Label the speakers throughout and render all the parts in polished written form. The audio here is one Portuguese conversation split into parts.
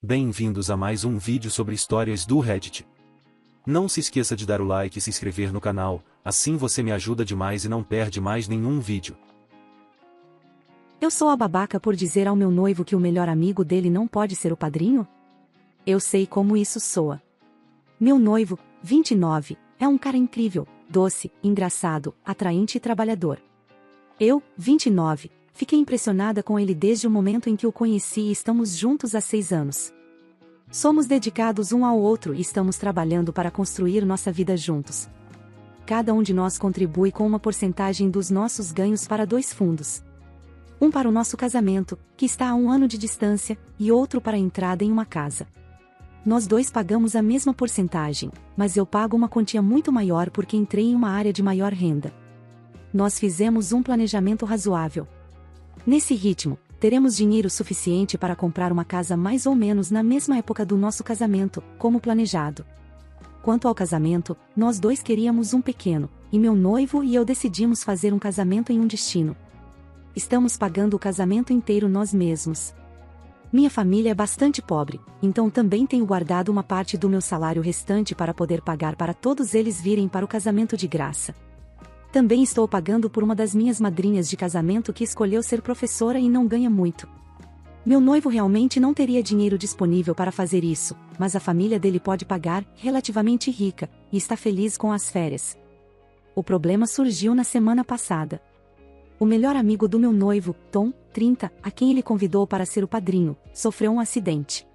Speaker 1: Bem-vindos a mais um vídeo sobre histórias do Reddit. Não se esqueça de dar o like e se inscrever no canal, assim você me ajuda demais e não perde mais nenhum vídeo.
Speaker 2: Eu sou a babaca por dizer ao meu noivo que o melhor amigo dele não pode ser o padrinho? Eu sei como isso soa. Meu noivo, 29, é um cara incrível, doce, engraçado, atraente e trabalhador. Eu, 29, fiquei impressionada com ele desde o momento em que o conheci e estamos juntos há 6 anos. Somos dedicados um ao outro e estamos trabalhando para construir nossa vida juntos. Cada um de nós contribui com uma porcentagem dos nossos ganhos para 2 fundos. Um para o nosso casamento, que está a 1 ano de distância, e outro para a entrada em uma casa. Nós 2 pagamos a mesma porcentagem, mas eu pago uma quantia muito maior porque entrei em uma área de maior renda. Nós fizemos um planejamento razoável. Nesse ritmo, teremos dinheiro suficiente para comprar uma casa mais ou menos na mesma época do nosso casamento, como planejado. Quanto ao casamento, nós 2 queríamos um pequeno, e meu noivo e eu decidimos fazer um casamento em um destino. Estamos pagando o casamento inteiro nós mesmos. Minha família é bastante pobre, então também tenho guardado uma parte do meu salário restante para poder pagar para todos eles virem para o casamento de graça. Também estou pagando por uma das minhas madrinhas de casamento que escolheu ser professora e não ganha muito. Meu noivo realmente não teria dinheiro disponível para fazer isso, mas a família dele pode pagar, relativamente rica, e está feliz com as férias. O problema surgiu na semana passada. O melhor amigo do meu noivo, Tom, 30, a quem ele convidou para ser o padrinho, sofreu um acidente.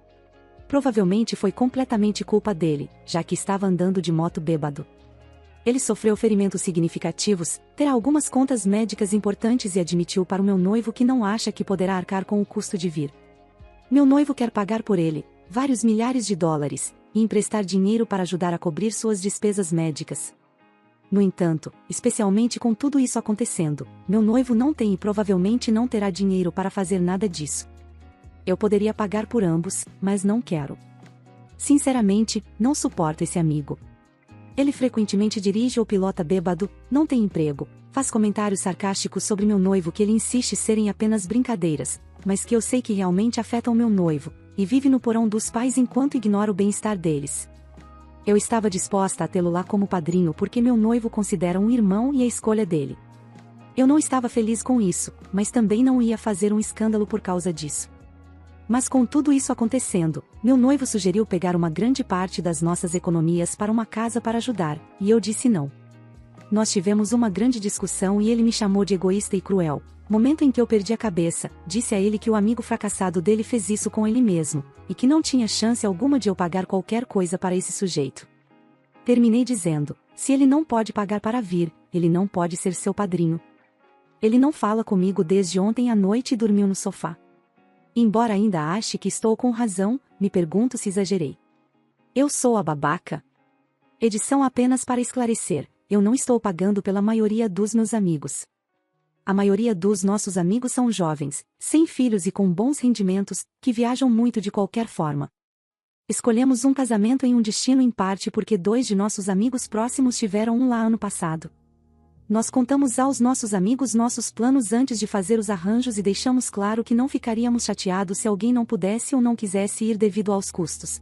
Speaker 2: Provavelmente foi completamente culpa dele, já que estava andando de moto bêbado. Ele sofreu ferimentos significativos, terá algumas contas médicas importantes e admitiu para o meu noivo que não acha que poderá arcar com o custo de vir. Meu noivo quer pagar por ele vários milhares de dólares e emprestar dinheiro para ajudar a cobrir suas despesas médicas. No entanto, especialmente com tudo isso acontecendo, meu noivo não tem e provavelmente não terá dinheiro para fazer nada disso. Eu poderia pagar por ambos, mas não quero. Sinceramente, não suporto esse amigo. Ele frequentemente dirige ou pilota bêbado, não tem emprego, faz comentários sarcásticos sobre meu noivo que ele insiste serem apenas brincadeiras, mas que eu sei que realmente afetam meu noivo, e vive no porão dos pais enquanto ignora o bem-estar deles. Eu estava disposta a tê-lo lá como padrinho porque meu noivo considera um irmão e a escolha dele. Eu não estava feliz com isso, mas também não ia fazer um escândalo por causa disso. Mas com tudo isso acontecendo, meu noivo sugeriu pegar uma grande parte das nossas economias para uma casa para ajudar, e eu disse não. Nós tivemos uma grande discussão e ele me chamou de egoísta e cruel. Momento em que eu perdi a cabeça, disse a ele que o amigo fracassado dele fez isso com ele mesmo, e que não tinha chance alguma de eu pagar qualquer coisa para esse sujeito. Terminei dizendo, se ele não pode pagar para vir, ele não pode ser seu padrinho. Ele não fala comigo desde ontem à noite e dormiu no sofá. Embora ainda ache que estou com razão, me pergunto se exagerei. Eu sou a babaca? Edição apenas para esclarecer, eu não estou pagando pela maioria dos meus amigos. A maioria dos nossos amigos são jovens, sem filhos e com bons rendimentos, que viajam muito de qualquer forma. Escolhemos um casamento em um destino em parte porque 2 de nossos amigos próximos tiveram um lá ano passado. Nós contamos aos nossos amigos nossos planos antes de fazer os arranjos e deixamos claro que não ficaríamos chateados se alguém não pudesse ou não quisesse ir devido aos custos.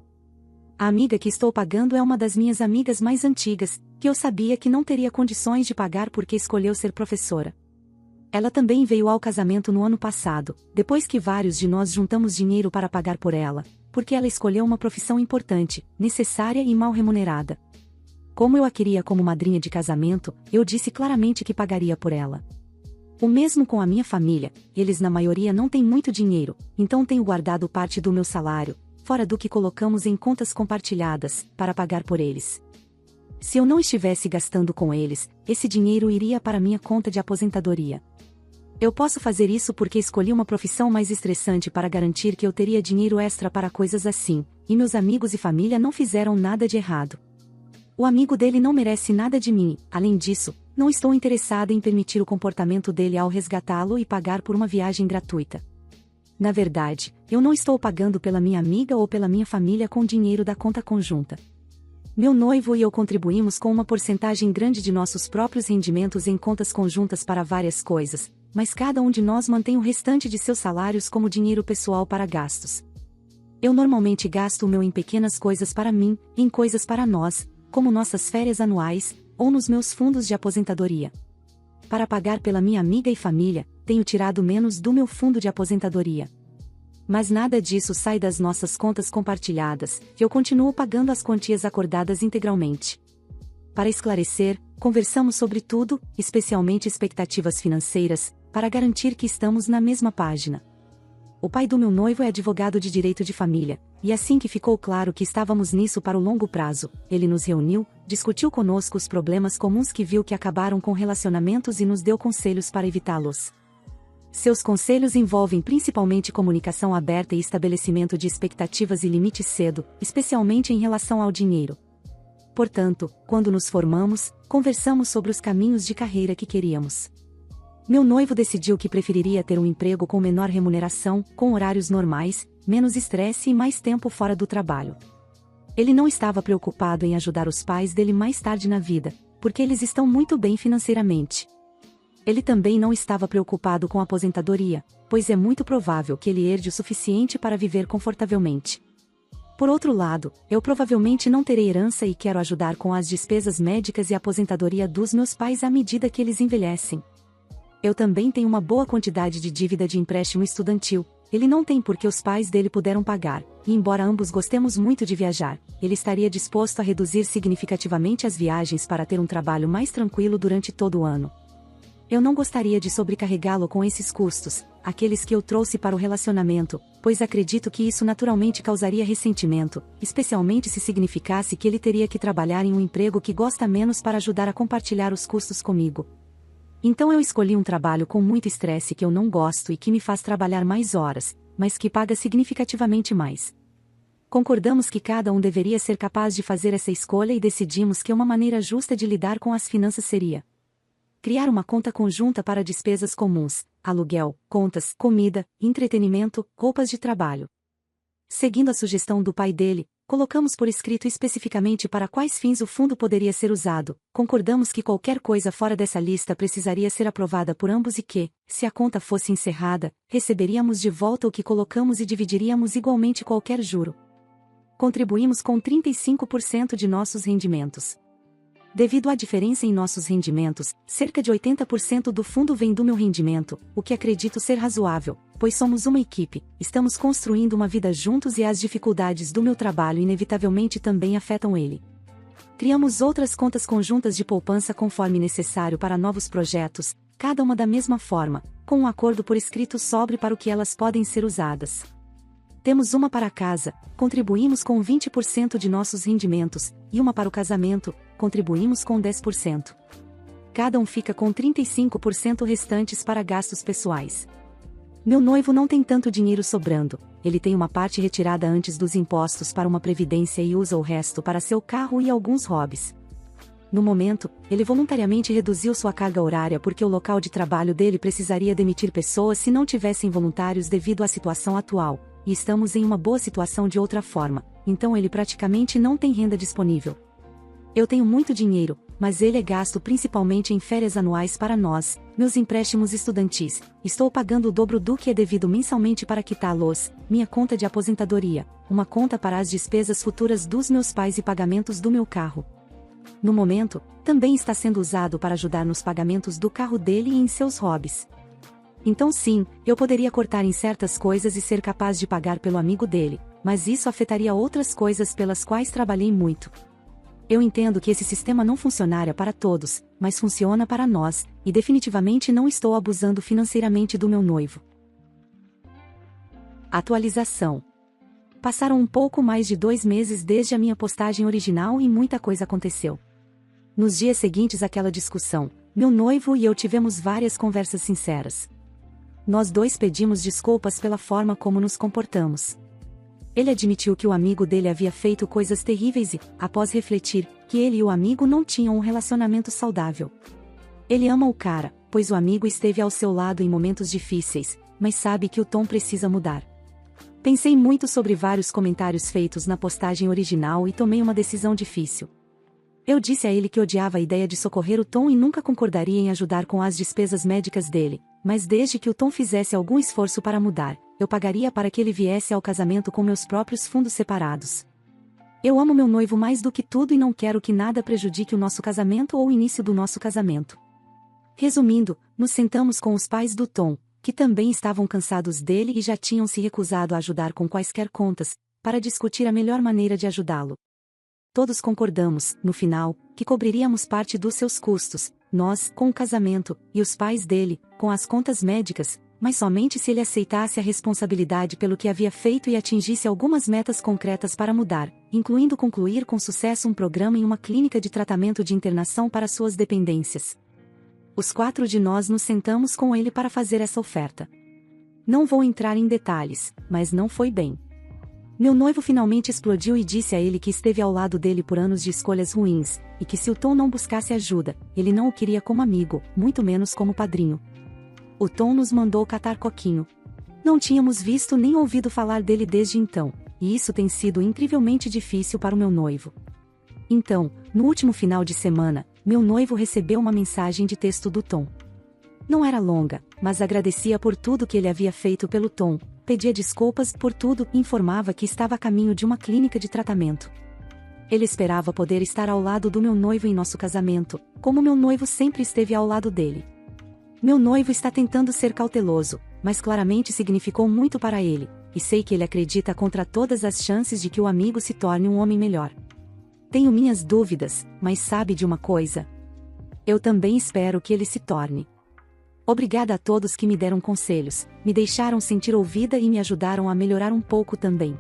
Speaker 2: A amiga que estou pagando é uma das minhas amigas mais antigas, que eu sabia que não teria condições de pagar porque escolheu ser professora. Ela também veio ao casamento no ano passado, depois que vários de nós juntamos dinheiro para pagar por ela, porque ela escolheu uma profissão importante, necessária e mal remunerada. Como eu a queria como madrinha de casamento, eu disse claramente que pagaria por ela. O mesmo com a minha família, eles na maioria não têm muito dinheiro, então tenho guardado parte do meu salário, fora do que colocamos em contas compartilhadas, para pagar por eles. Se eu não estivesse gastando com eles, esse dinheiro iria para minha conta de aposentadoria. Eu posso fazer isso porque escolhi uma profissão mais estressante para garantir que eu teria dinheiro extra para coisas assim, e meus amigos e família não fizeram nada de errado. O amigo dele não merece nada de mim, além disso, não estou interessada em permitir o comportamento dele ao resgatá-lo e pagar por uma viagem gratuita. Na verdade, eu não estou pagando pela minha amiga ou pela minha família com dinheiro da conta conjunta. Meu noivo e eu contribuímos com uma porcentagem grande de nossos próprios rendimentos em contas conjuntas para várias coisas, mas cada um de nós mantém o restante de seus salários como dinheiro pessoal para gastos. Eu normalmente gasto o meu em pequenas coisas para mim, em coisas para nós, como nossas férias anuais, ou nos meus fundos de aposentadoria. Para pagar pela minha amiga e família, tenho tirado menos do meu fundo de aposentadoria. Mas nada disso sai das nossas contas compartilhadas, e eu continuo pagando as quantias acordadas integralmente. Para esclarecer, conversamos sobre tudo, especialmente expectativas financeiras, para garantir que estamos na mesma página. O pai do meu noivo é advogado de direito de família, e assim que ficou claro que estávamos nisso para o longo prazo, ele nos reuniu, discutiu conosco os problemas comuns que viu que acabaram com relacionamentos e nos deu conselhos para evitá-los. Seus conselhos envolvem principalmente comunicação aberta e estabelecimento de expectativas e limites cedo, especialmente em relação ao dinheiro. Portanto, quando nos formamos, conversamos sobre os caminhos de carreira que queríamos. Meu noivo decidiu que preferiria ter um emprego com menor remuneração, com horários normais, menos estresse e mais tempo fora do trabalho. Ele não estava preocupado em ajudar os pais dele mais tarde na vida, porque eles estão muito bem financeiramente. Ele também não estava preocupado com a aposentadoria, pois é muito provável que ele herde o suficiente para viver confortavelmente. Por outro lado, eu provavelmente não terei herança e quero ajudar com as despesas médicas e aposentadoria dos meus pais à medida que eles envelhecem. Eu também tenho uma boa quantidade de dívida de empréstimo estudantil. Ele não tem porque os pais dele puderam pagar, e embora ambos gostemos muito de viajar, ele estaria disposto a reduzir significativamente as viagens para ter um trabalho mais tranquilo durante todo o ano. Eu não gostaria de sobrecarregá-lo com esses custos, aqueles que eu trouxe para o relacionamento, pois acredito que isso naturalmente causaria ressentimento, especialmente se significasse que ele teria que trabalhar em um emprego que gosta menos para ajudar a compartilhar os custos comigo. Então eu escolhi um trabalho com muito estresse que eu não gosto e que me faz trabalhar mais horas, mas que paga significativamente mais. Concordamos que cada um deveria ser capaz de fazer essa escolha e decidimos que uma maneira justa de lidar com as finanças seria criar uma conta conjunta para despesas comuns, aluguel, contas, comida, entretenimento, roupas de trabalho. Seguindo a sugestão do pai dele, colocamos por escrito especificamente para quais fins o fundo poderia ser usado, concordamos que qualquer coisa fora dessa lista precisaria ser aprovada por ambos e que, se a conta fosse encerrada, receberíamos de volta o que colocamos e dividiríamos igualmente qualquer juro. Contribuímos com 35% de nossos rendimentos. Devido à diferença em nossos rendimentos, cerca de 80% do fundo vem do meu rendimento, o que acredito ser razoável, pois somos uma equipe, estamos construindo uma vida juntos e as dificuldades do meu trabalho inevitavelmente também afetam ele. Criamos outras contas conjuntas de poupança conforme necessário para novos projetos, cada uma da mesma forma, com um acordo por escrito sobre para o que elas podem ser usadas. Temos uma para a casa, contribuímos com 20% de nossos rendimentos, e uma para o casamento, contribuímos com 10%. Cada um fica com 35% restantes para gastos pessoais. Meu noivo não tem tanto dinheiro sobrando, ele tem uma parte retirada antes dos impostos para uma previdência e usa o resto para seu carro e alguns hobbies. No momento, ele voluntariamente reduziu sua carga horária porque o local de trabalho dele precisaria demitir pessoas se não tivessem voluntários devido à situação atual, e estamos em uma boa situação de outra forma, então ele praticamente não tem renda disponível. Eu tenho muito dinheiro, mas ele é gasto principalmente em férias anuais para nós, meus empréstimos estudantis, estou pagando o dobro do que é devido mensalmente para quitá-los, minha conta de aposentadoria, uma conta para as despesas futuras dos meus pais e pagamentos do meu carro. No momento, também está sendo usado para ajudar nos pagamentos do carro dele e em seus hobbies. Então sim, eu poderia cortar em certas coisas e ser capaz de pagar pelo amigo dele, mas isso afetaria outras coisas pelas quais trabalhei muito. Eu entendo que esse sistema não funcionaria para todos, mas funciona para nós, e definitivamente não estou abusando financeiramente do meu noivo. Atualização. Passaram um pouco mais de 2 meses desde a minha postagem original e muita coisa aconteceu. Nos dias seguintes àquela discussão, meu noivo e eu tivemos várias conversas sinceras. Nós dois pedimos desculpas pela forma como nos comportamos. Ele admitiu que o amigo dele havia feito coisas terríveis e, após refletir, que ele e o amigo não tinham um relacionamento saudável. Ele ama o cara, pois o amigo esteve ao seu lado em momentos difíceis, mas sabe que o tom precisa mudar. Pensei muito sobre vários comentários feitos na postagem original e tomei uma decisão difícil. Eu disse a ele que odiava a ideia de socorrer o Tom e nunca concordaria em ajudar com as despesas médicas dele, mas desde que o Tom fizesse algum esforço para mudar, eu pagaria para que ele viesse ao casamento com meus próprios fundos separados. Eu amo meu noivo mais do que tudo e não quero que nada prejudique o nosso casamento ou o início do nosso casamento. Resumindo, nos sentamos com os pais do Tom, que também estavam cansados dele e já tinham se recusado a ajudar com quaisquer contas, para discutir a melhor maneira de ajudá-lo. Todos concordamos, no final, que cobriríamos parte dos seus custos, nós, com o casamento, e os pais dele, com as contas médicas, mas somente se ele aceitasse a responsabilidade pelo que havia feito e atingisse algumas metas concretas para mudar, incluindo concluir com sucesso um programa em uma clínica de tratamento de internação para suas dependências. Os 4 de nós nos sentamos com ele para fazer essa oferta. Não vou entrar em detalhes, mas não foi bem. Meu noivo finalmente explodiu e disse a ele que esteve ao lado dele por anos de escolhas ruins, e que se o Tom não buscasse ajuda, ele não o queria como amigo, muito menos como padrinho. O Tom nos mandou catar coquinho. Não tínhamos visto nem ouvido falar dele desde então, e isso tem sido incrivelmente difícil para o meu noivo. Então, no último final de semana, meu noivo recebeu uma mensagem de texto do Tom. Não era longa, mas agradecia por tudo que ele havia feito pelo Tom, pedia desculpas por tudo e informava que estava a caminho de uma clínica de tratamento. Ele esperava poder estar ao lado do meu noivo em nosso casamento, como meu noivo sempre esteve ao lado dele. Meu noivo está tentando ser cauteloso, mas claramente significou muito para ele, e sei que ele acredita contra todas as chances de que o amigo se torne um homem melhor. Tenho minhas dúvidas, mas sabe de uma coisa? Eu também espero que ele se torne. Obrigada a todos que me deram conselhos, me deixaram sentir ouvida e me ajudaram a melhorar um pouco também.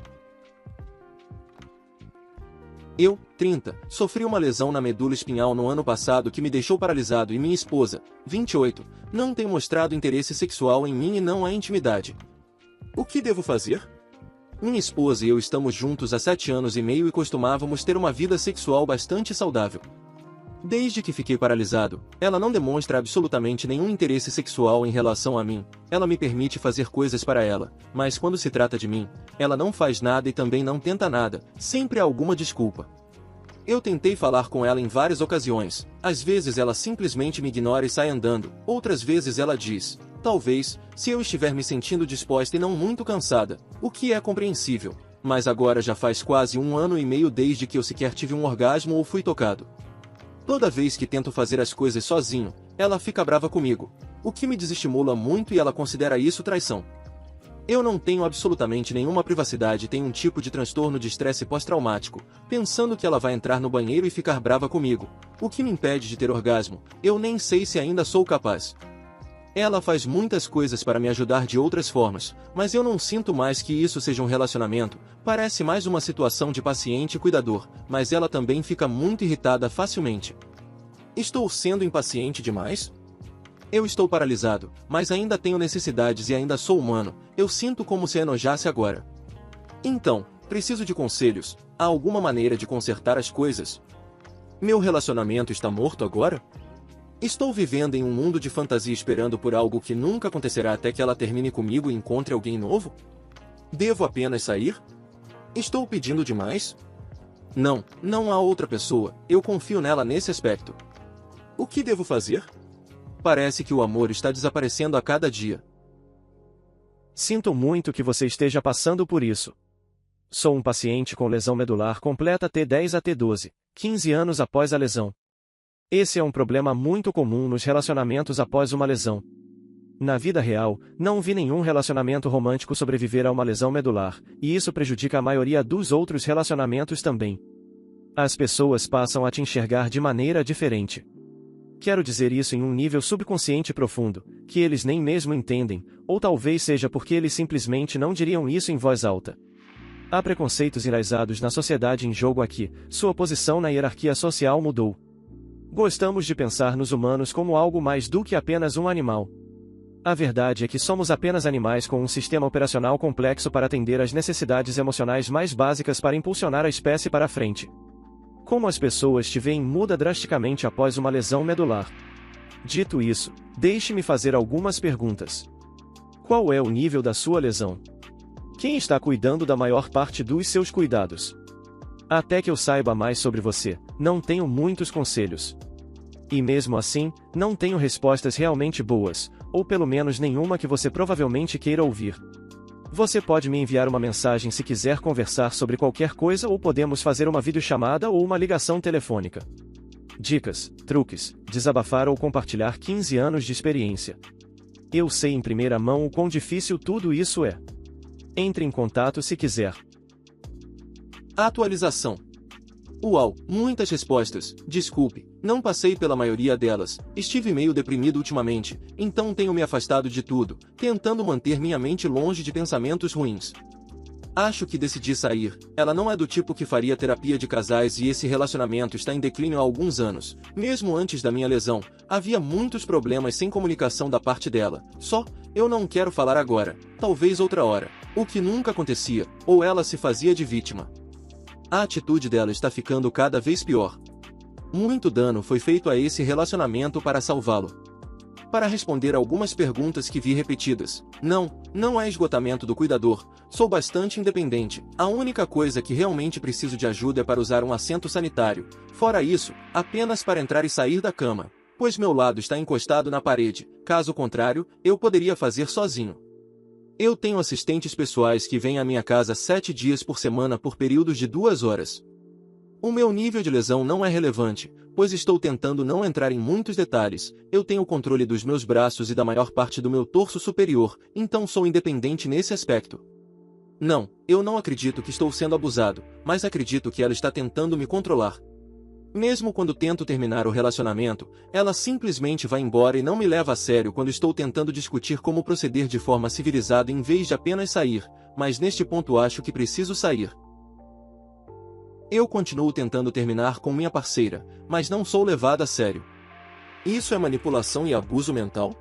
Speaker 3: Eu, 30, sofri uma lesão na medula espinhal no ano passado que me deixou paralisado e minha esposa, 28, não tem mostrado interesse sexual em mim e não há intimidade. O que devo fazer? Minha esposa e eu estamos juntos há 7 anos e meio e costumávamos ter uma vida sexual bastante saudável. Desde que fiquei paralisado, ela não demonstra absolutamente nenhum interesse sexual em relação a mim. Ela me permite fazer coisas para ela, mas quando se trata de mim, ela não faz nada e também não tenta nada, sempre há alguma desculpa. Eu tentei falar com ela em várias ocasiões, às vezes ela simplesmente me ignora e sai andando, outras vezes ela diz, talvez, se eu estiver me sentindo disposta e não muito cansada, o que é compreensível, mas agora já faz quase 1 ano e meio desde que eu sequer tive um orgasmo ou fui tocado. Toda vez que tento fazer as coisas sozinho, ela fica brava comigo, o que me desestimula muito e ela considera isso traição. Eu não tenho absolutamente nenhuma privacidade e tenho um tipo de transtorno de estresse pós-traumático, pensando que ela vai entrar no banheiro e ficar brava comigo, o que me impede de ter orgasmo, eu nem sei se ainda sou capaz. Ela faz muitas coisas para me ajudar de outras formas, mas eu não sinto mais que isso seja um relacionamento, parece mais uma situação de paciente e cuidador, mas ela também fica muito irritada facilmente. Estou sendo impaciente demais? Eu estou paralisado, mas ainda tenho necessidades e ainda sou humano, eu sinto como se enojasse agora. Então, preciso de conselhos, há alguma maneira de consertar as coisas? Meu relacionamento está morto agora? Estou vivendo em um mundo de fantasia esperando por algo que nunca acontecerá até que ela termine comigo e encontre alguém novo? Devo apenas sair? Estou pedindo demais? Não, não há outra pessoa, eu confio nela nesse aspecto. O que devo fazer? Parece que o amor está desaparecendo a cada dia.
Speaker 4: Sinto muito que você esteja passando por isso. Sou um paciente com lesão medular completa T10 a T12, 15 anos após a lesão. Esse é um problema muito comum nos relacionamentos após uma lesão. Na vida real, não vi nenhum relacionamento romântico sobreviver a uma lesão medular, e isso prejudica a maioria dos outros relacionamentos também. As pessoas passam a te enxergar de maneira diferente. Quero dizer isso em um nível subconsciente profundo, que eles nem mesmo entendem, ou talvez seja porque eles simplesmente não diriam isso em voz alta. Há preconceitos enraizados na sociedade em jogo aqui, sua posição na hierarquia social mudou. Gostamos de pensar nos humanos como algo mais do que apenas um animal. A verdade é que somos apenas animais com um sistema operacional complexo para atender às necessidades emocionais mais básicas para impulsionar a espécie para a frente. Como as pessoas te veem muda drasticamente após uma lesão medular. Dito isso, deixe-me fazer algumas perguntas. Qual é o nível da sua lesão? Quem está cuidando da maior parte dos seus cuidados? Até que eu saiba mais sobre você, não tenho muitos conselhos. E mesmo assim, não tenho respostas realmente boas, ou pelo menos nenhuma que você provavelmente queira ouvir. Você pode me enviar uma mensagem se quiser conversar sobre qualquer coisa ou podemos fazer uma videochamada ou uma ligação telefônica. Dicas, truques, desabafar ou compartilhar 15 anos de experiência. Eu sei em primeira mão o quão difícil tudo isso é. Entre em contato se quiser.
Speaker 3: Atualização. Uau, muitas respostas. Desculpe, não passei pela maioria delas. Estive meio deprimido ultimamente, então tenho me afastado de tudo, tentando manter minha mente longe de pensamentos ruins. Acho que decidi sair. Ela não é do tipo que faria terapia de casais e esse relacionamento está em declínio há alguns anos. Mesmo antes da minha lesão, havia muitos problemas sem comunicação da parte dela. Eu não quero falar agora, talvez outra hora. O que nunca acontecia, ou ela se fazia de vítima. A atitude dela está ficando cada vez pior. Muito dano foi feito a esse relacionamento para salvá-lo. Para responder algumas perguntas que vi repetidas, não há esgotamento do cuidador, sou bastante independente, a única coisa que realmente preciso de ajuda é para usar um assento sanitário, fora isso, apenas para entrar e sair da cama, pois meu lado está encostado na parede, caso contrário, eu poderia fazer sozinho. Eu tenho assistentes pessoais que vêm à minha casa 7 dias por semana por períodos de 2 horas. O meu nível de lesão não é relevante, pois estou tentando não entrar em muitos detalhes, eu tenho o controle dos meus braços e da maior parte do meu torso superior, então sou independente nesse aspecto. Não, eu não acredito que estou sendo abusado, mas acredito que ela está tentando me controlar. Mesmo quando tento terminar o relacionamento, ela simplesmente vai embora e não me leva a sério quando estou tentando discutir como proceder de forma civilizada em vez de apenas sair, mas neste ponto acho que preciso sair. Eu continuo tentando terminar com minha parceira, mas não sou levada a sério. Isso é manipulação e abuso mental?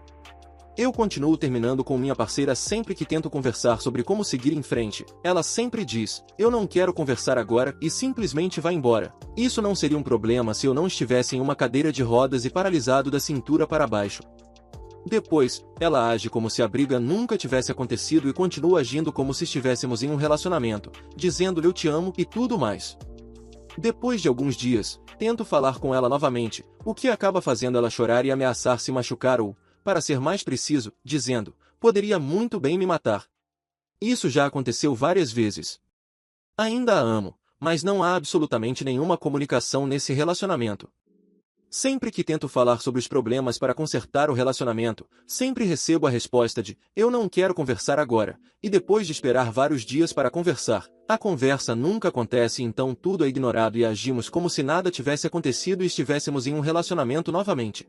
Speaker 3: Eu continuo terminando com minha parceira sempre que tento conversar sobre como seguir em frente. Ela sempre diz, eu não quero conversar agora, e simplesmente vai embora. Isso não seria um problema se eu não estivesse em uma cadeira de rodas e paralisado da cintura para baixo. Depois, ela age como se a briga nunca tivesse acontecido e continua agindo como se estivéssemos em um relacionamento, dizendo-lhe eu te amo e tudo mais. Depois de alguns dias, tento falar com ela novamente, o que acaba fazendo ela chorar e ameaçar se machucar ou, para ser mais preciso, dizendo, poderia muito bem me matar. Isso já aconteceu várias vezes. Ainda a amo, mas não há absolutamente nenhuma comunicação nesse relacionamento. Sempre que tento falar sobre os problemas para consertar o relacionamento, sempre recebo a resposta de, eu não quero conversar agora, e depois de esperar vários dias para conversar, a conversa nunca acontece, então tudo é ignorado e agimos como se nada tivesse acontecido e estivéssemos em um relacionamento novamente.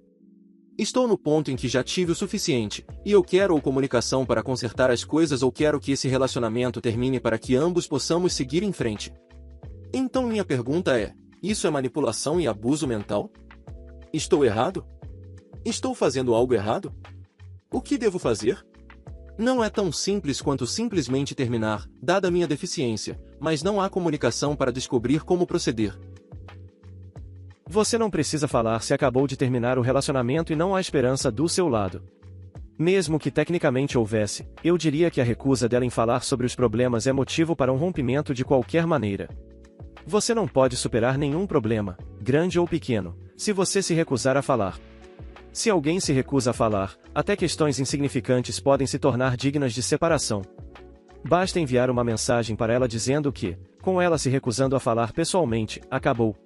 Speaker 3: Estou no ponto em que já tive o suficiente, e eu quero ou comunicação para consertar as coisas ou quero que esse relacionamento termine para que ambos possamos seguir em frente. Então minha pergunta é, isso é manipulação e abuso mental? Estou errado? Estou fazendo algo errado? O que devo fazer? Não é tão simples quanto simplesmente terminar, dada a minha deficiência, mas não há comunicação para descobrir como proceder.
Speaker 4: Você não precisa falar se acabou de terminar o relacionamento e não há esperança do seu lado. Mesmo que tecnicamente houvesse, eu diria que a recusa dela em falar sobre os problemas é motivo para um rompimento de qualquer maneira. Você não pode superar nenhum problema, grande ou pequeno, se você se recusar a falar. Se alguém se recusa a falar, até questões insignificantes podem se tornar dignas de separação. Basta enviar uma mensagem para ela dizendo que, com ela se recusando a falar pessoalmente, acabou.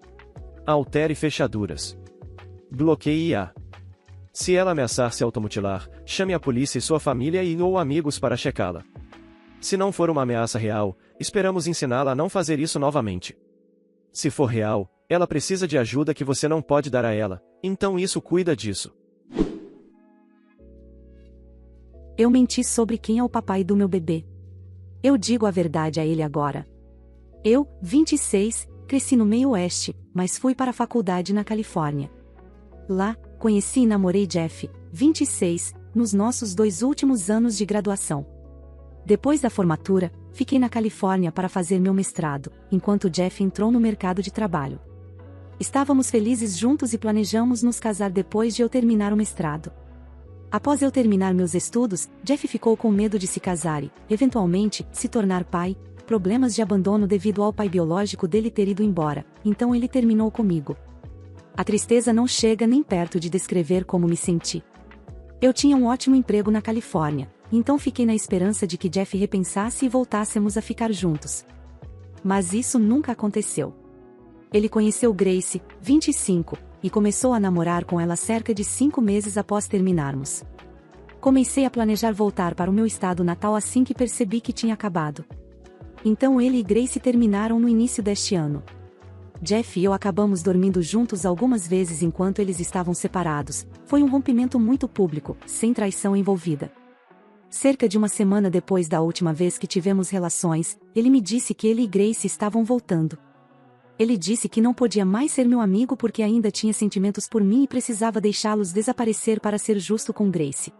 Speaker 4: Altere fechaduras. Bloqueie-a. Se ela ameaçar se automutilar, chame a polícia e sua família ou amigos para checá-la. Se não for uma ameaça real, esperamos ensiná-la a não fazer isso novamente. Se for real, ela precisa de ajuda que você não pode dar a ela, então isso cuida disso.
Speaker 2: Eu menti sobre quem é o papai do meu bebê. Eu digo a verdade a ele agora. Eu, 26, cresci no meio oeste, mas fui para a faculdade na Califórnia. Lá, conheci e namorei Jeff, 26, nos nossos 2 últimos anos de graduação. Depois da formatura, fiquei na Califórnia para fazer meu mestrado, enquanto Jeff entrou no mercado de trabalho. Estávamos felizes juntos e planejamos nos casar depois de eu terminar o mestrado. Após eu terminar meus estudos, Jeff ficou com medo de se casar e, eventualmente, se tornar pai, problemas de abandono devido ao pai biológico dele ter ido embora, então ele terminou comigo. A tristeza não chega nem perto de descrever como me senti. Eu tinha um ótimo emprego na Califórnia, então fiquei na esperança de que Jeff repensasse e voltássemos a ficar juntos. Mas isso nunca aconteceu. Ele conheceu Grace, 25, e começou a namorar com ela cerca de 5 meses após terminarmos. Comecei a planejar voltar para o meu estado natal assim que percebi que tinha acabado. Então ele e Grace terminaram no início deste ano. Jeff e eu acabamos dormindo juntos algumas vezes enquanto eles estavam separados. Foi um rompimento muito público, sem traição envolvida. Cerca de uma semana depois da última vez que tivemos relações, ele me disse que ele e Grace estavam voltando. Ele disse que não podia mais ser meu amigo porque ainda tinha sentimentos por mim e precisava deixá-los desaparecer para ser justo com Grace.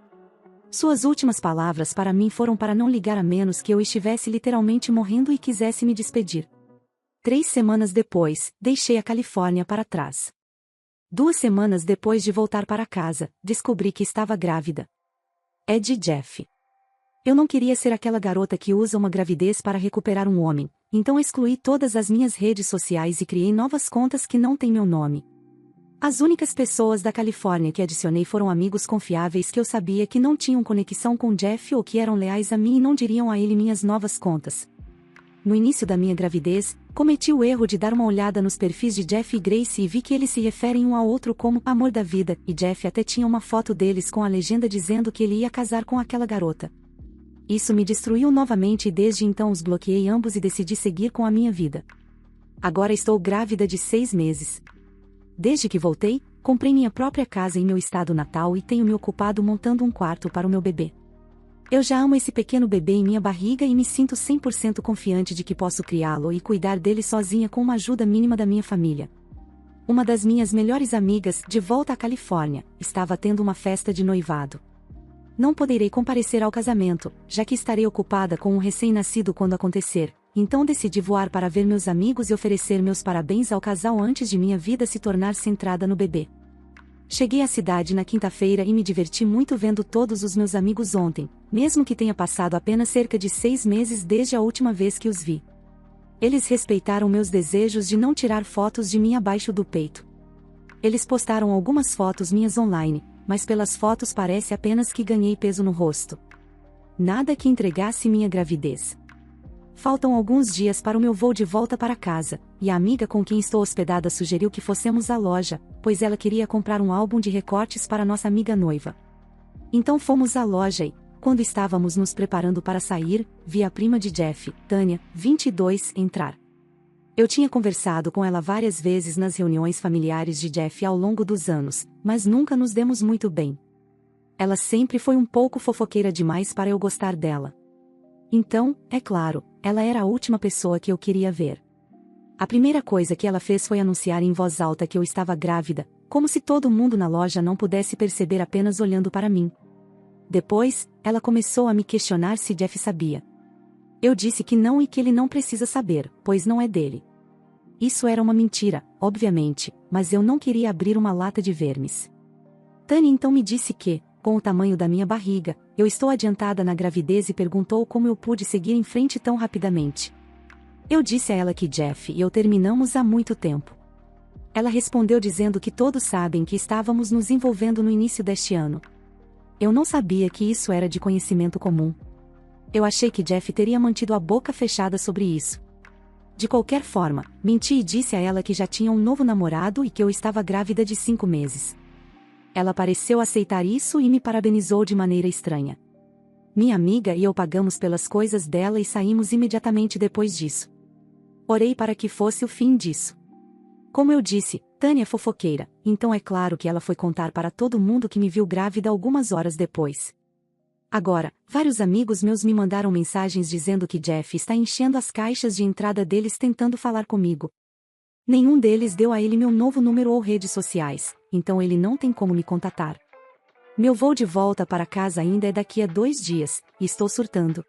Speaker 2: Suas últimas palavras para mim foram para não ligar a menos que eu estivesse literalmente morrendo e quisesse me despedir. 3 semanas depois, deixei a Califórnia para trás. 2 semanas depois de voltar para casa, descobri que estava grávida. É de Jeff. Eu não queria ser aquela garota que usa uma gravidez para recuperar um homem, então excluí todas as minhas redes sociais e criei novas contas que não têm meu nome. As únicas pessoas da Califórnia que adicionei foram amigos confiáveis que eu sabia que não tinham conexão com Jeff ou que eram leais a mim e não diriam a ele minhas novas contas. No início da minha gravidez, cometi o erro de dar uma olhada nos perfis de Jeff e Grace e vi que eles se referem um ao outro como amor da vida, e Jeff até tinha uma foto deles com a legenda dizendo que ele ia casar com aquela garota. Isso me destruiu novamente e desde então os bloqueei ambos e decidi seguir com a minha vida. Agora estou grávida de 6 meses. Desde que voltei, comprei minha própria casa em meu estado natal e tenho me ocupado montando um quarto para o meu bebê. Eu já amo esse pequeno bebê em minha barriga e me sinto 100% confiante de que posso criá-lo e cuidar dele sozinha com uma ajuda mínima da minha família. Uma das minhas melhores amigas, de volta à Califórnia, estava tendo uma festa de noivado. Não poderei comparecer ao casamento, já que estarei ocupada com um recém-nascido quando acontecer, então decidi voar para ver meus amigos e oferecer meus parabéns ao casal antes de minha vida se tornar centrada no bebê. Cheguei à cidade na quinta-feira e me diverti muito vendo todos os meus amigos ontem, mesmo que tenha passado apenas cerca de 6 meses desde a última vez que os vi. Eles respeitaram meus desejos de não tirar fotos de mim abaixo do peito. Eles postaram algumas fotos minhas online, mas pelas fotos parece apenas que ganhei peso no rosto. Nada que entregasse minha gravidez. Faltam alguns dias para o meu voo de volta para casa, e a amiga com quem estou hospedada sugeriu que fossemos à loja, pois ela queria comprar um álbum de recortes para nossa amiga noiva. Então fomos à loja e, quando estávamos nos preparando para sair, vi a prima de Jeff, Tânia, 22, entrar. Eu tinha conversado com ela várias vezes nas reuniões familiares de Jeff ao longo dos anos, mas nunca nos demos muito bem. Ela sempre foi um pouco fofoqueira demais para eu gostar dela. Então, é claro, ela era a última pessoa que eu queria ver. A primeira coisa que ela fez foi anunciar em voz alta que eu estava grávida, como se todo mundo na loja não pudesse perceber apenas olhando para mim. Depois, ela começou a me questionar se Jeff sabia. Eu disse que não e que ele não precisa saber, pois não é dele. Isso era uma mentira, obviamente, mas eu não queria abrir uma lata de vermes. Tânia então me disse que, com o tamanho da minha barriga, eu estou adiantada na gravidez e perguntou como eu pude seguir em frente tão rapidamente. Eu disse a ela que Jeff e eu terminamos há muito tempo. Ela respondeu dizendo que todos sabem que estávamos nos envolvendo no início deste ano. Eu não sabia que isso era de conhecimento comum. Eu achei que Jeff teria mantido a boca fechada sobre isso. De qualquer forma, menti e disse a ela que já tinha um novo namorado e que eu estava grávida de 5 meses. Ela pareceu aceitar isso e me parabenizou de maneira estranha. Minha amiga e eu pagamos pelas coisas dela e saímos imediatamente depois disso. Orei para que fosse o fim disso. Como eu disse, Tânia é fofoqueira, então é claro que ela foi contar para todo mundo que me viu grávida algumas horas depois. Agora, vários amigos meus me mandaram mensagens dizendo que Jeff está enchendo as caixas de entrada deles tentando falar comigo. Nenhum deles deu a ele meu novo número ou redes sociais, então ele não tem como me contatar. Meu voo de volta para casa ainda é daqui a 2 dias, e estou surtando.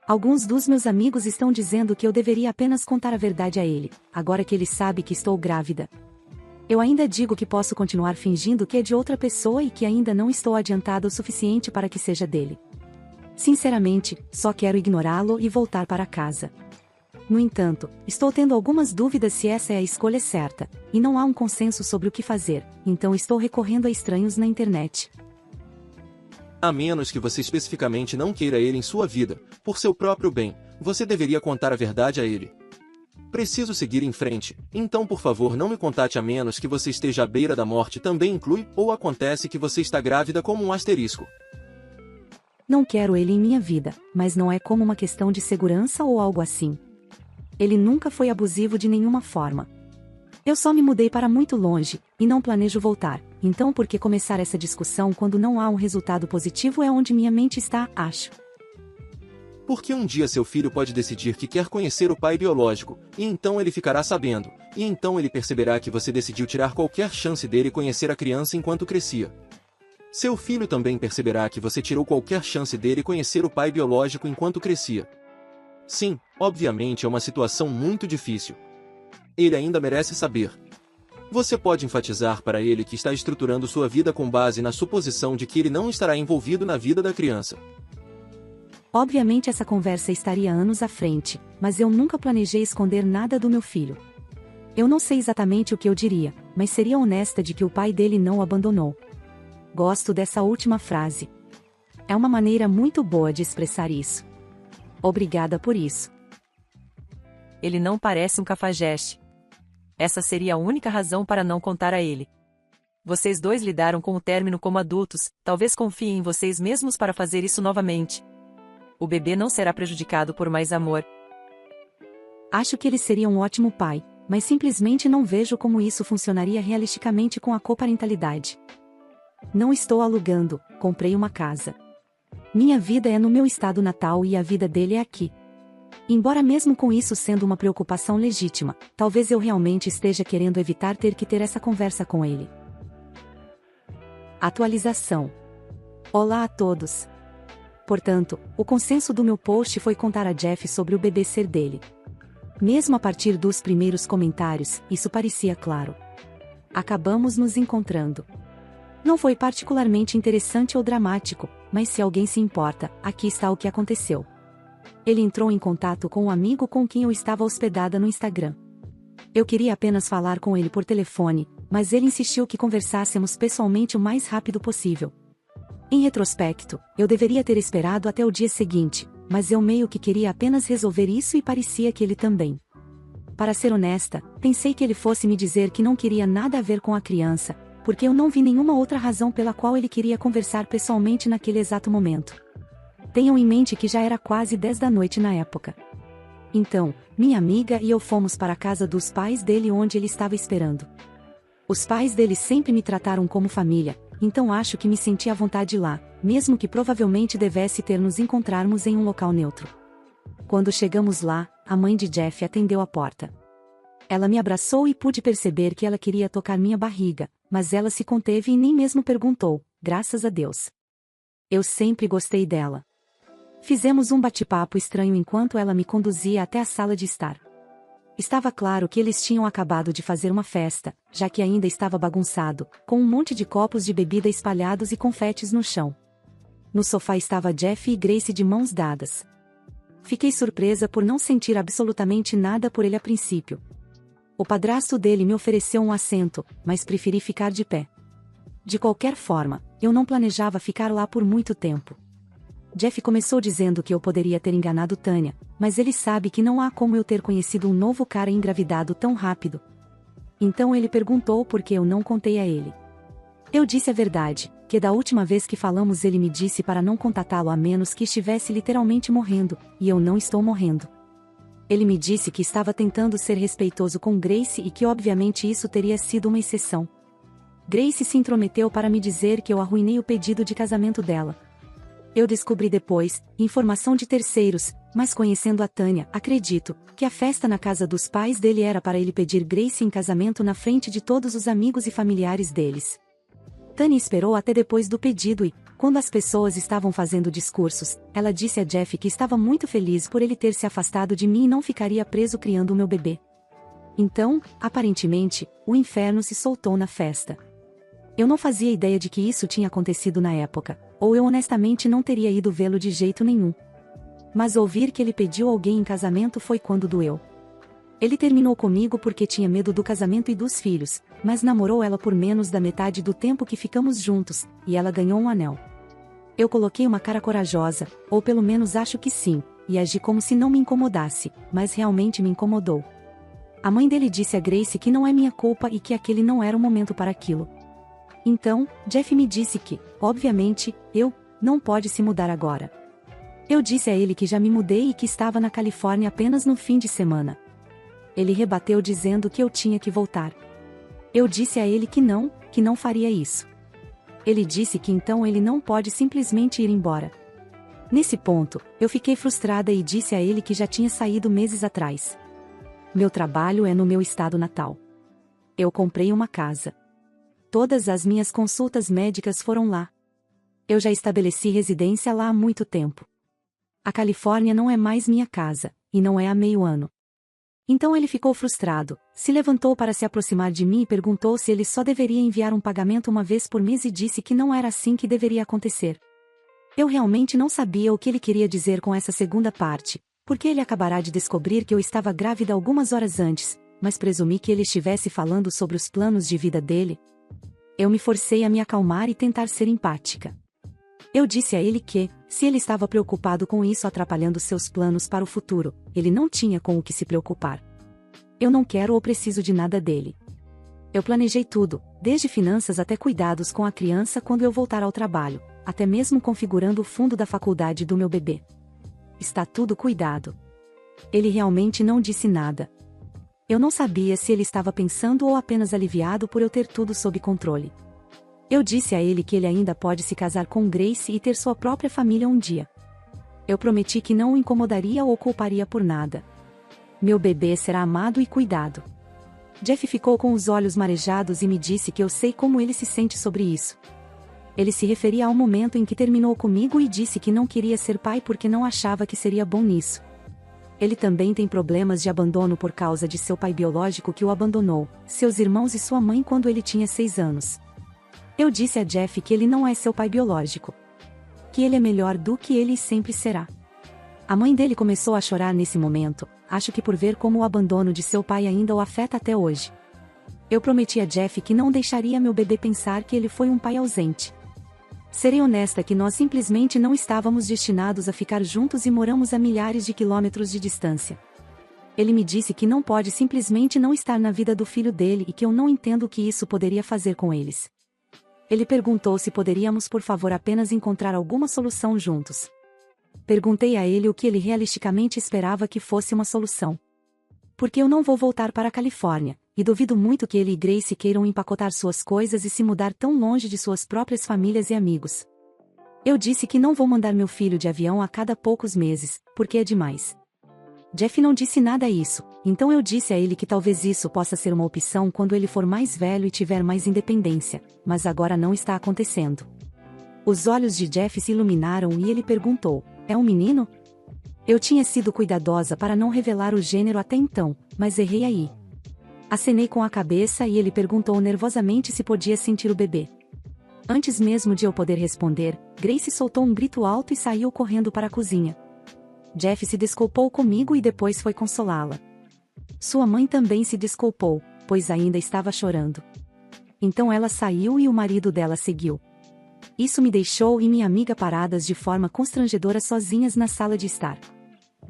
Speaker 2: Alguns dos meus amigos estão dizendo que eu deveria apenas contar a verdade a ele, agora que ele sabe que estou grávida. Eu ainda digo que posso continuar fingindo que é de outra pessoa e que ainda não estou adiantada o suficiente para que seja dele. Sinceramente, só quero ignorá-lo e voltar para casa. No entanto, estou tendo algumas dúvidas se essa é a escolha certa, e não há um consenso sobre o que fazer, então estou recorrendo a estranhos na internet.
Speaker 3: A menos que você especificamente não queira ele em sua vida, por seu próprio bem, você deveria contar a verdade a ele. Preciso seguir em frente, então por favor não me contate a menos que você esteja à beira da morte também inclui, ou acontece que você está grávida como um asterisco.
Speaker 2: Não quero ele em minha vida, mas não é como uma questão de segurança ou algo assim. Ele nunca foi abusivo de nenhuma forma. Eu só me mudei para muito longe, e não planejo voltar, então por que começar essa discussão quando não há um resultado positivo é onde minha mente está, acho.
Speaker 3: Porque um dia seu filho pode decidir que quer conhecer o pai biológico, e então ele ficará sabendo, e então ele perceberá que você decidiu tirar qualquer chance dele conhecer a criança enquanto crescia. Seu filho também perceberá que você tirou qualquer chance dele conhecer o pai biológico enquanto crescia. Sim, obviamente é uma situação muito difícil. Ele ainda merece saber. Você pode enfatizar para ele que está estruturando sua vida com base na suposição de que ele não estará envolvido na vida da criança.
Speaker 2: Obviamente essa conversa estaria anos à frente, mas eu nunca planejei esconder nada do meu filho. Eu não sei exatamente o que eu diria, mas seria honesta de que o pai dele não o abandonou. Gosto dessa última frase. É uma maneira muito boa de expressar isso. Obrigada por isso.
Speaker 5: Ele não parece um cafajeste. Essa seria a única razão para não contar a ele. Vocês dois lidaram com o término como adultos, talvez confiem em vocês mesmos para fazer isso novamente. O bebê não será prejudicado por mais amor.
Speaker 2: Acho que ele seria um ótimo pai, mas simplesmente não vejo como isso funcionaria realisticamente com a coparentalidade. Não estou alugando, comprei uma casa. Minha vida é no meu estado natal e a vida dele é aqui. Embora mesmo com isso sendo uma preocupação legítima, talvez eu realmente esteja querendo evitar ter que ter essa conversa com ele. Atualização. Olá a todos. Portanto, o consenso do meu post foi contar a Jeff sobre o bebê ser dele. Mesmo a partir dos primeiros comentários, isso parecia claro. Acabamos nos encontrando. Não foi particularmente interessante ou dramático, mas se alguém se importa, aqui está o que aconteceu. Ele entrou em contato com um amigo com quem eu estava hospedada no Instagram. Eu queria apenas falar com ele por telefone, mas ele insistiu que conversássemos pessoalmente o mais rápido possível. Em retrospecto, eu deveria ter esperado até o dia seguinte, mas eu meio que queria apenas resolver isso e parecia que ele também. Para ser honesta, pensei que ele fosse me dizer que não queria nada a ver com a criança, porque eu não vi nenhuma outra razão pela qual ele queria conversar pessoalmente naquele exato momento. Tenham em mente que já era quase 10 da noite na época. Então, minha amiga e eu fomos para a casa dos pais dele onde ele estava esperando. Os pais dele sempre me trataram como família, então acho que me senti à vontade lá, mesmo que provavelmente devesse ter nos encontrarmos em um local neutro. Quando chegamos lá, a mãe de Jeff atendeu a porta. Ela me abraçou e pude perceber que ela queria tocar minha barriga, mas ela se conteve e nem mesmo perguntou, graças a Deus. Eu sempre gostei dela. Fizemos um bate-papo estranho enquanto ela me conduzia até a sala de estar. Estava claro que eles tinham acabado de fazer uma festa, já que ainda estava bagunçado, com um monte de copos de bebida espalhados e confetes no chão. No sofá estava Jeff e Grace de mãos dadas. Fiquei surpresa por não sentir absolutamente nada por ele a princípio. O padrasto dele me ofereceu um assento, mas preferi ficar de pé. De qualquer forma, eu não planejava ficar lá por muito tempo. Jeff começou dizendo que eu poderia ter enganado Tânia, mas ele sabe que não há como eu ter conhecido um novo cara engravidado tão rápido. Então ele perguntou por que eu não contei a ele. Eu disse a verdade, que da última vez que falamos ele me disse para não contatá-lo a menos que estivesse literalmente morrendo, e eu não estou morrendo. Ele me disse que estava tentando ser respeitoso com Grace e que obviamente isso teria sido uma exceção. Grace se intrometeu para me dizer que eu arruinei o pedido de casamento dela. Eu descobri depois, informação de terceiros, mas conhecendo a Tânia, acredito, que a festa na casa dos pais dele era para ele pedir Grace em casamento na frente de todos os amigos e familiares deles. Tânia esperou até depois do pedido e, quando as pessoas estavam fazendo discursos, ela disse a Jeff que estava muito feliz por ele ter se afastado de mim e não ficaria preso criando o meu bebê. Então, aparentemente, o inferno se soltou na festa. Eu não fazia ideia de que isso tinha acontecido na época, ou eu honestamente não teria ido vê-lo de jeito nenhum. Mas ouvir que ele pediu alguém em casamento foi quando doeu. Ele terminou comigo porque tinha medo do casamento e dos filhos, mas namorou ela por menos da metade do tempo que ficamos juntos, e ela ganhou um anel. Eu coloquei uma cara corajosa, ou pelo menos acho que sim, e agi como se não me incomodasse, mas realmente me incomodou. A mãe dele disse a Grace que não é minha culpa e que aquele não era o momento para aquilo. Então, Jeff me disse que, obviamente, não pode se mudar agora. Eu disse a ele que já me mudei e que estava na Califórnia apenas no fim de semana. Ele rebateu dizendo que eu tinha que voltar. Eu disse a ele que não faria isso. Ele disse que então ele não pode simplesmente ir embora. Nesse ponto, eu fiquei frustrada e disse a ele que já tinha saído meses atrás. Meu trabalho é no meu estado natal. Eu comprei uma casa. Todas as minhas consultas médicas foram lá. Eu já estabeleci residência lá há muito tempo. A Califórnia não é mais minha casa, e não é há meio ano. Então ele ficou frustrado, se levantou para se aproximar de mim e perguntou se ele só deveria enviar um pagamento uma vez por mês e disse que não era assim que deveria acontecer. Eu realmente não sabia o que ele queria dizer com essa segunda parte, porque ele acabará de descobrir que eu estava grávida algumas horas antes, mas presumi que ele estivesse falando sobre os planos de vida dele. Eu me forcei a me acalmar e tentar ser empática. Eu disse a ele que, se ele estava preocupado com isso atrapalhando seus planos para o futuro, ele não tinha com o que se preocupar. Eu não quero ou preciso de nada dele. Eu planejei tudo, desde finanças até cuidados com a criança quando eu voltar ao trabalho, até mesmo configurando o fundo da faculdade do meu bebê. Está tudo cuidado. Ele realmente não disse nada. Eu não sabia se ele estava pensando ou apenas aliviado por eu ter tudo sob controle. Eu disse a ele que ele ainda pode se casar com Grace e ter sua própria família um dia. Eu prometi que não o incomodaria ou culparia por nada. Meu bebê será amado e cuidado. Jeff ficou com os olhos marejados e me disse que eu sei como ele se sente sobre isso. Ele se referia ao momento em que terminou comigo e disse que não queria ser pai porque não achava que seria bom nisso. Ele também tem problemas de abandono por causa de seu pai biológico que o abandonou, seus irmãos e sua mãe quando ele tinha 6 anos. Eu disse a Jeff que ele não é seu pai biológico. Que ele é melhor do que ele sempre será. A mãe dele começou a chorar nesse momento, acho que por ver como o abandono de seu pai ainda o afeta até hoje. Eu prometi a Jeff que não deixaria meu bebê pensar que ele foi um pai ausente. Serei honesta que nós simplesmente não estávamos destinados a ficar juntos e moramos a milhares de quilômetros de distância. Ele me disse que não pode simplesmente não estar na vida do filho dele e que eu não entendo o que isso poderia fazer com eles. Ele perguntou se poderíamos por favor apenas encontrar alguma solução juntos. Perguntei a ele o que ele realisticamente esperava que fosse uma solução. Porque eu não vou voltar para a Califórnia, e duvido muito que ele e Grace queiram empacotar suas coisas e se mudar tão longe de suas próprias famílias e amigos. Eu disse que não vou mandar meu filho de avião a cada poucos meses, porque é demais. Jeff não disse nada a isso, então eu disse a ele que talvez isso possa ser uma opção quando ele for mais velho e tiver mais independência, mas agora não está acontecendo. Os olhos de Jeff se iluminaram e ele perguntou: é um menino? Eu tinha sido cuidadosa para não revelar o gênero até então, mas errei aí. Acenei com a cabeça e ele perguntou nervosamente se podia sentir o bebê. Antes mesmo de eu poder responder, Grace soltou um grito alto e saiu correndo para a cozinha. Jeff se desculpou comigo e depois foi consolá-la. Sua mãe também se desculpou, pois ainda estava chorando. Então ela saiu e o marido dela seguiu. Isso me deixou e minha amiga paradas de forma constrangedora sozinhas na sala de estar.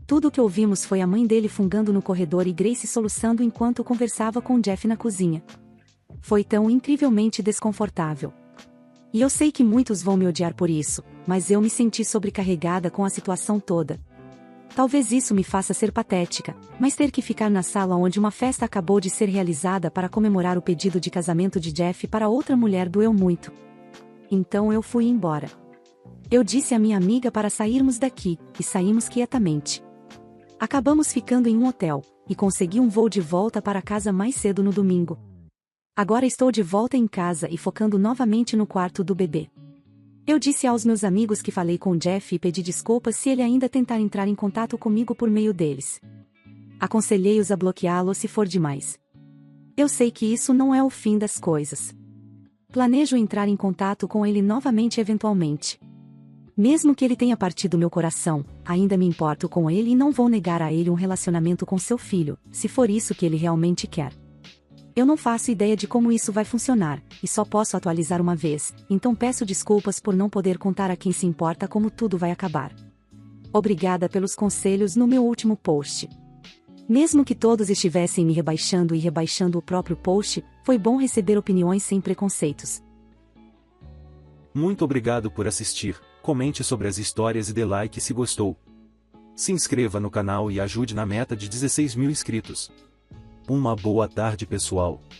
Speaker 2: Tudo o que ouvimos foi a mãe dele fungando no corredor e Grace soluçando enquanto conversava com Jeff na cozinha. Foi tão incrivelmente desconfortável. E eu sei que muitos vão me odiar por isso, mas eu me senti sobrecarregada com a situação toda. Talvez isso me faça ser patética, mas ter que ficar na sala onde uma festa acabou de ser realizada para comemorar o pedido de casamento de Jeff para outra mulher doeu muito. Então eu fui embora. Eu disse à minha amiga para sairmos daqui, e saímos quietamente. Acabamos ficando em um hotel, e consegui um voo de volta para casa mais cedo no domingo. Agora estou de volta em casa e focando novamente no quarto do bebê. Eu disse aos meus amigos que falei com Jeff e pedi desculpas se ele ainda tentar entrar em contato comigo por meio deles. Aconselhei-os a bloqueá-lo se for demais. Eu sei que isso não é o fim das coisas. Planejo entrar em contato com ele novamente eventualmente. Mesmo que ele tenha partido meu coração, ainda me importo com ele e não vou negar a ele um relacionamento com seu filho, se for isso que ele realmente quer. Eu não faço ideia de como isso vai funcionar, e só posso atualizar uma vez, então peço desculpas por não poder contar a quem se importa como tudo vai acabar. Obrigada pelos conselhos no meu último post. Mesmo que todos estivessem me rebaixando e rebaixando o próprio post, foi bom receber opiniões sem preconceitos.
Speaker 1: Muito obrigado por assistir, comente sobre as histórias e dê like se gostou. Se inscreva no canal e ajude na meta de 16 mil inscritos. Uma boa tarde pessoal.